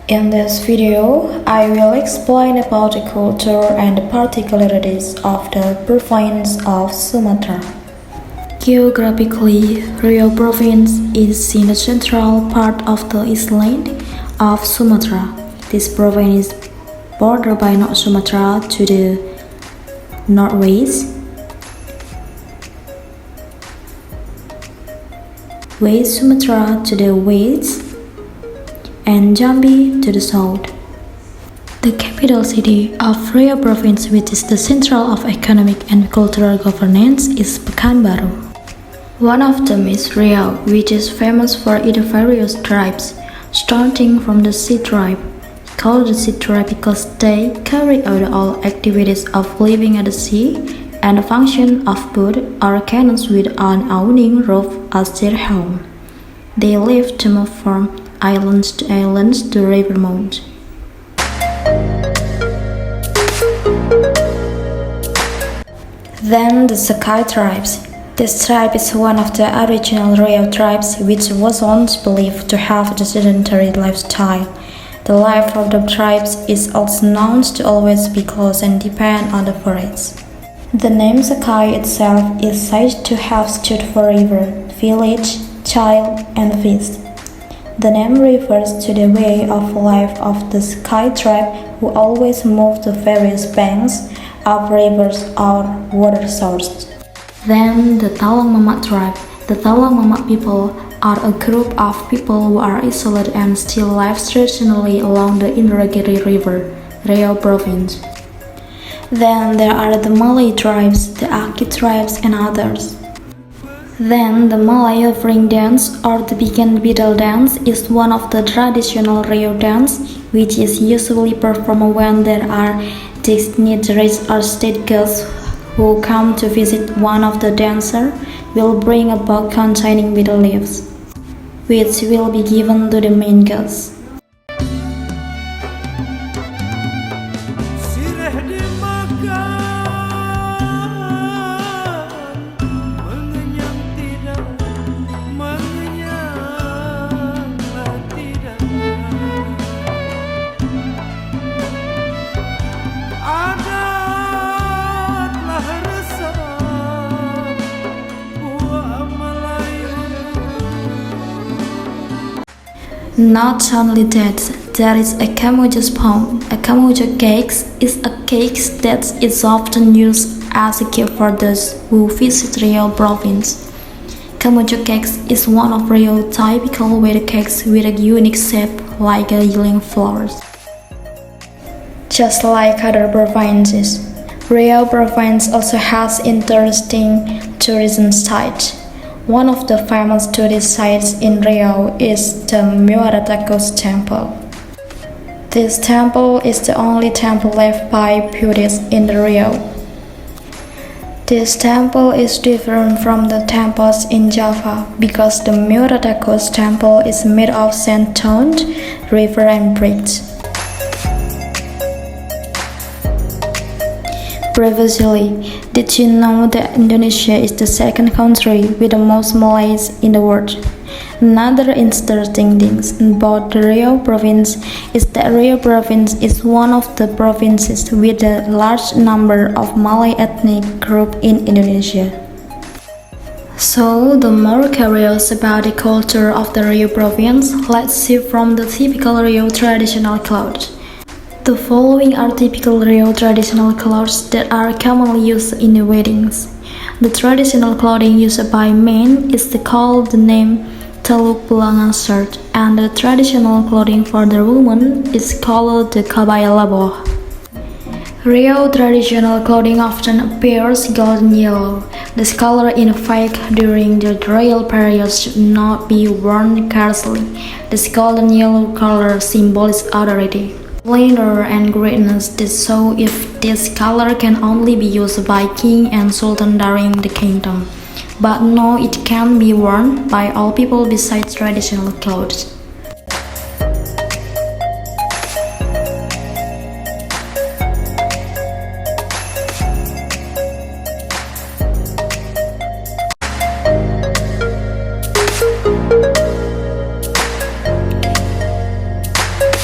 In this video, I will explain about the culture and the particularities of the province of Sumatra. Geographically, Riau Province is in the central part of the island of Sumatra. This province is bordered by North Sumatra to the northwest, West Sumatra to the west, and Jambi to the south. The capital city of Riau Province, which is the central of economic and cultural governance, is Pekanbaru. One of them is Riau, which is famous for its various tribes, starting from the Sea tribe, called the Sea tribe because they carry out all activities of living at the sea and the function of boat or canoes with an awning roof as their home. They live to move from islands to river mouth. Then the Sakai tribes. This tribe is one of the original Riau tribes which was once believed to have a sedentary lifestyle. The life of the tribes is also known to always be close and depend on the forest. The name Sakai itself is said to have stood for river, village, child, and feast. The name refers to the way of life of the Sakai tribe who always moved to various banks of rivers or water sources. Then the Talang Mamak tribe. The Talang Mamak people are a group of people who are isolated and still live traditionally along the Indragiri River, Riau Province. Then there are the Malay tribes, the Aki tribes, and others. Then the Malay offering dance or the Bikin Bidal dance is one of the traditional Riau dance, which is usually performed when there are dignitaries or state guests who come to visit. One of the dancers will bring a box containing bitter leaves, which will be given to the main guest. Not only that, there is a Kamuja spoon. A Kamuja cake is a cake that is often used as a gift for those who visit Riau Province. Kamuja cake is one of Riau typical wedding cakes with a unique shape like a yellow flowers. Just like other provinces, Riau Province also has interesting tourism sites. One of the famous tourist sites in Riau is the Muaratakos Temple. This temple is the only temple left by Buddhists in Riau. This temple is different from the temples in Java because the Muaratakos Temple is made of sandstone, river, and bricks. Previously, did you know that Indonesia is the second country with the most Malays in the world? Another interesting thing about the Riau Province is that Riau Province is one of the provinces with a large number of Malay ethnic groups in Indonesia. So, the more curious about the culture of the Riau Province, let's see from the typical Riau traditional clothes. The following are typical Riau traditional clothes that are commonly used in the weddings. The traditional clothing used by men is called the name Teluk Belanga shirt, and the traditional clothing for the women is called the kabaya laboh. Riau traditional clothing often appears golden yellow. This color in effect during the royal period should not be worn carelessly. This golden yellow color symbolizes authority, splendor, and greatness. So if this color can only be used by king and sultan during the kingdom, but no, it can be worn by all people besides traditional clothes.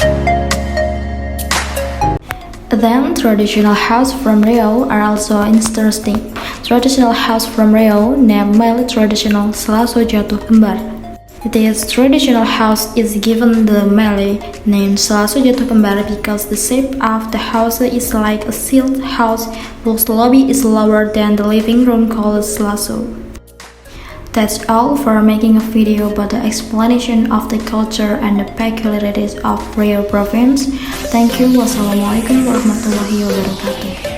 Thank you. Then, traditional house from Riau are also interesting. Traditional house from Riau, named Malay traditional Selaso Jatuh Kembar. This traditional house is given the Malay name Selaso Jatuh Kembar because the shape of the house is like a sealed house whose lobby is lower than the living room called Selaso. That's all for making a video about the explanation of the culture and the peculiarities of Riau province. Thank you. Wassalamualaikum warahmatullahi wabarakatuh.